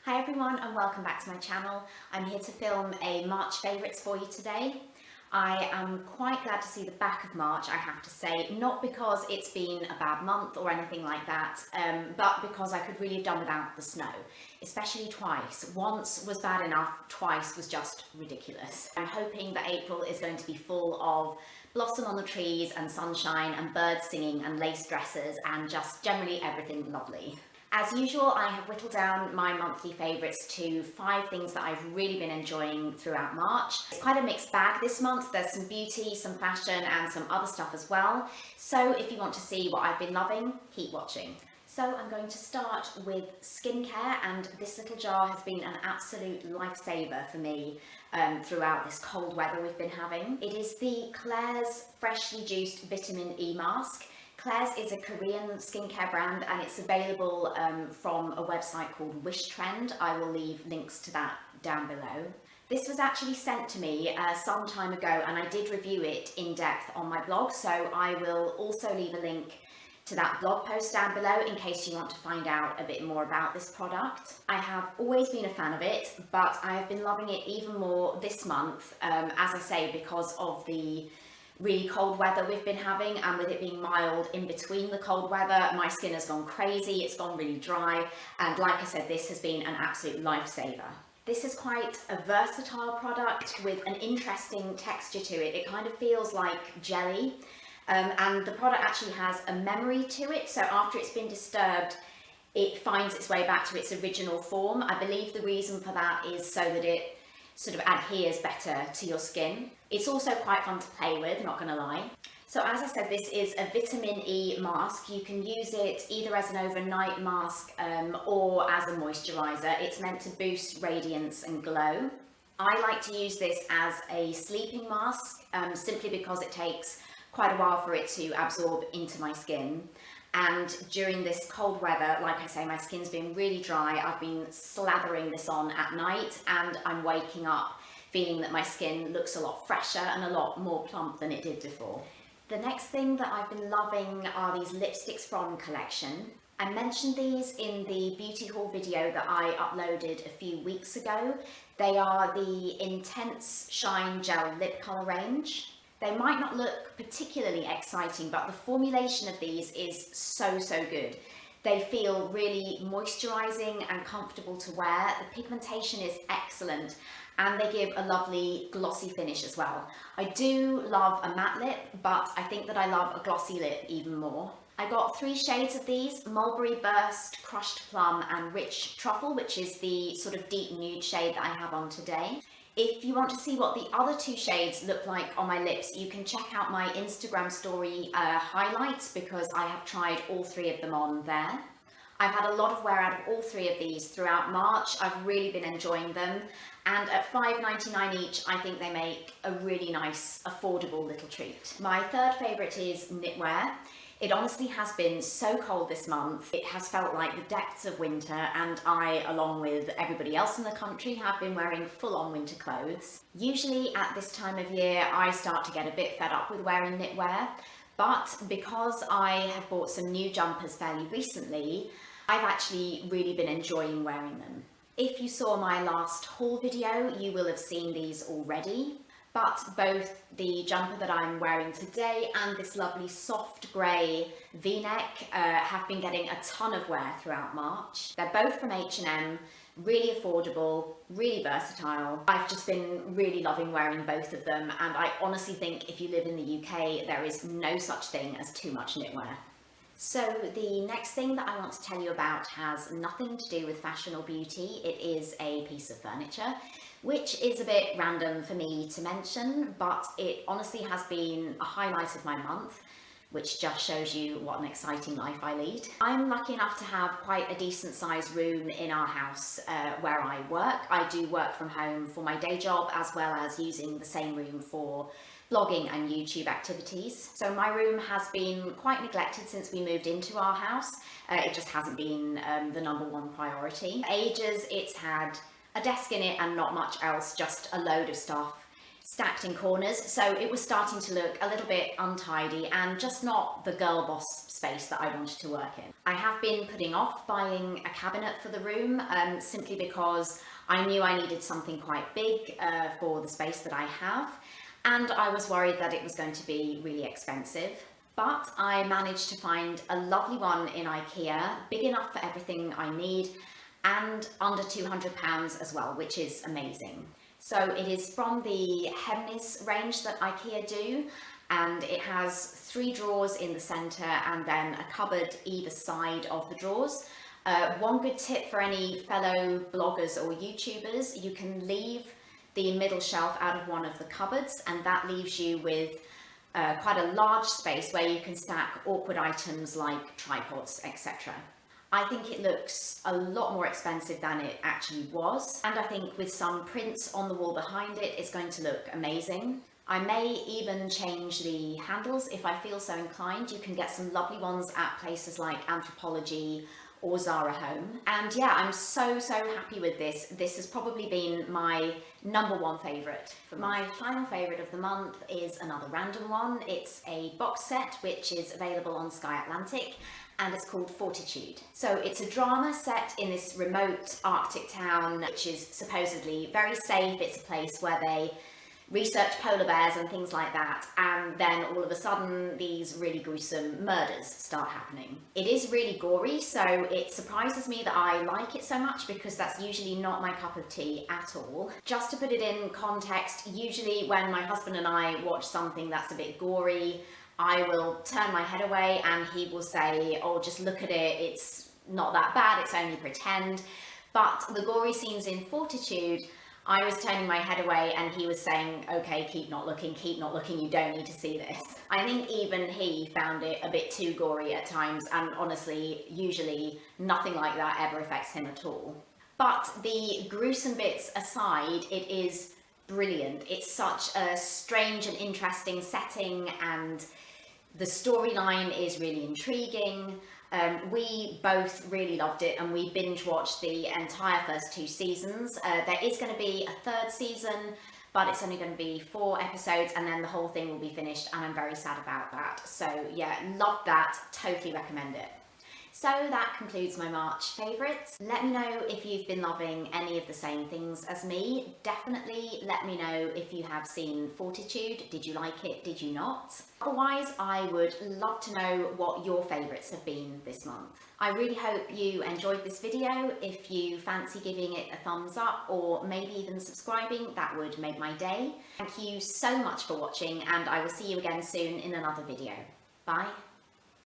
Hi everyone and welcome back to my channel. I'm here to film a March favourites for you today. I am quite glad to see the back of March, I have to say, not because it's been a bad month or anything like that, but because I could really have done without the snow, especially twice. Once was bad enough, twice was just ridiculous. I'm hoping that April is going to be full of blossom on the trees and sunshine and birds singing and lace dresses and just generally everything lovely. As usual, I have whittled down my monthly favourites to 5 things that I've really been enjoying throughout March. It's quite a mixed bag this month. There's some beauty, some fashion and some other stuff as well. So if you want to see what I've been loving, keep watching. So I'm going to start with skincare, and this little jar has been an absolute lifesaver for me throughout this cold weather we've been having. It is the Klairs Freshly Juiced Vitamin E Mask. Klairs is a Korean skincare brand and it's available from a website called Wish Trend. I will leave links to that down below. This was actually sent to me some time ago and I did review it in depth on my blog, so I will also leave a link to that blog post down below in case you want to find out a bit more about this product. I have always been a fan of it, but I have been loving it even more this month, as I say, because of the really cold weather we've been having, and with it being mild in between the cold weather, my skin has gone crazy, it's gone really dry, and like I said, this has been an absolute lifesaver. This is quite a versatile product with an interesting texture to it. It kind of feels like jelly, and the product actually has a memory to it, so after it's been disturbed, it finds its way back to its original form. I believe the reason for that is so that it sort of adheres better to your skin. It's also quite fun to play with, not gonna lie. So as I said, this is a vitamin E mask. You can use it either as an overnight mask or as a moisturiser. It's meant to boost radiance and glow. I like to use this as a sleeping mask simply because it takes quite a while for it to absorb into my skin. And during this cold weather, like I say, my skin's been really dry. I've been slathering this on at night and I'm waking up feeling that my skin looks a lot fresher and a lot more plump than it did before. The next thing that I've been loving are these lipsticks from Collection. I mentioned these in the beauty haul video that I uploaded a few weeks ago. They are the Intense Shine Gel Lip Colour range. They might not look particularly exciting, but the formulation of these is so good. They feel really moisturising and comfortable to wear. The pigmentation is excellent and they give a lovely glossy finish as well. I do love a matte lip, but I think that I love a glossy lip even more. I got 3 shades of these: Mulberry Burst, Crushed Plum and Rich Truffle, which is the sort of deep nude shade that I have on today. If you want to see what the other 2 shades look like on my lips, you can check out my Instagram story highlights, because I have tried all 3 of them on there. I've had a lot of wear out of all 3 of these throughout March. I've really been enjoying them, and at $5.99 each, I think they make a really nice, affordable little treat. My third favourite is Knitwear. It honestly has been so cold this month. It has felt like the depths of winter, and I, along with everybody else in the country, have been wearing full-on winter clothes. Usually at this time of year, I start to get a bit fed up with wearing knitwear, but because I have bought some new jumpers fairly recently, I've actually really been enjoying wearing them. If you saw my last haul video, you will have seen these already. But both the jumper that I'm wearing today and this lovely soft grey v-neck have been getting a ton of wear throughout March. They're both from H&M, really affordable, really versatile. I've just been really loving wearing both of them, and I honestly think if you live in the UK, there is no such thing as too much knitwear. So the next thing that I want to tell you about has nothing to do with fashion or beauty. It is a piece of furniture, which is a bit random for me to mention, but it honestly has been a highlight of my month, which just shows you what an exciting life I lead. I'm lucky enough to have quite a decent sized room in our house where I work. I do work from home for my day job, as well as using the same room for blogging and YouTube activities. So my room has been quite neglected since we moved into our house. It just hasn't been the #1 priority. For ages it's had a desk in it and not much else, just a load of stuff stacked in corners, so it was starting to look a little bit untidy and just not the girl boss space that I wanted to work in. I have been putting off buying a cabinet for the room simply because I knew I needed something quite big for the space that I have, and I was worried that it was going to be really expensive. But I managed to find a lovely one in Ikea, big enough for everything I need, and under £200 as well, which is amazing. So it is from the Hemnes range that Ikea do, and it has 3 drawers in the centre and then a cupboard either side of the drawers. One good tip for any fellow bloggers or YouTubers, you can leave the middle shelf out of one of the cupboards, and that leaves you with quite a large space where you can stack awkward items like tripods, etc. I think it looks a lot more expensive than it actually was, and I think with some prints on the wall behind it, it's going to look amazing. I may even change the handles if I feel so inclined. You can get some lovely ones at places like Anthropologie or Zara Home. And yeah, I'm so happy with this. This has probably been my #1 favourite. My final favourite of the month is another random one. It's a box set which is available on Sky Atlantic, and it's called Fortitude. So it's a drama set in this remote Arctic town, which is supposedly very safe. It's a place where they research polar bears and things like that, and then all of a sudden these really gruesome murders start happening. It is really gory, so it surprises me that I like it so much because that's usually not my cup of tea at all. Just to put it in context, usually when my husband and I watch something that's a bit gory, I will turn my head away and he will say, oh, just look at it, it's not that bad, it's only pretend. But the gory scenes in Fortitude, I was turning my head away and he was saying, okay, keep not looking, you don't need to see this. I think even he found it a bit too gory at times, and honestly, usually nothing like that ever affects him at all. But the gruesome bits aside, it is brilliant. It's such a strange and interesting setting, and the storyline is really intriguing. We both really loved it, and we binge watched the entire first 2 seasons. There is going to be a 3rd season, but it's only going to be 4 episodes, and then the whole thing will be finished, and I'm very sad about that. So yeah, loved that, totally recommend it. So that concludes my March favourites. Let me know if you've been loving any of the same things as me. Definitely let me know if you have seen Fortitude. Did you like it? Did you not? Otherwise, I would love to know what your favourites have been this month. I really hope you enjoyed this video. If you fancy giving it a thumbs up or maybe even subscribing, that would make my day. Thank you so much for watching, and I will see you again soon in another video. Bye.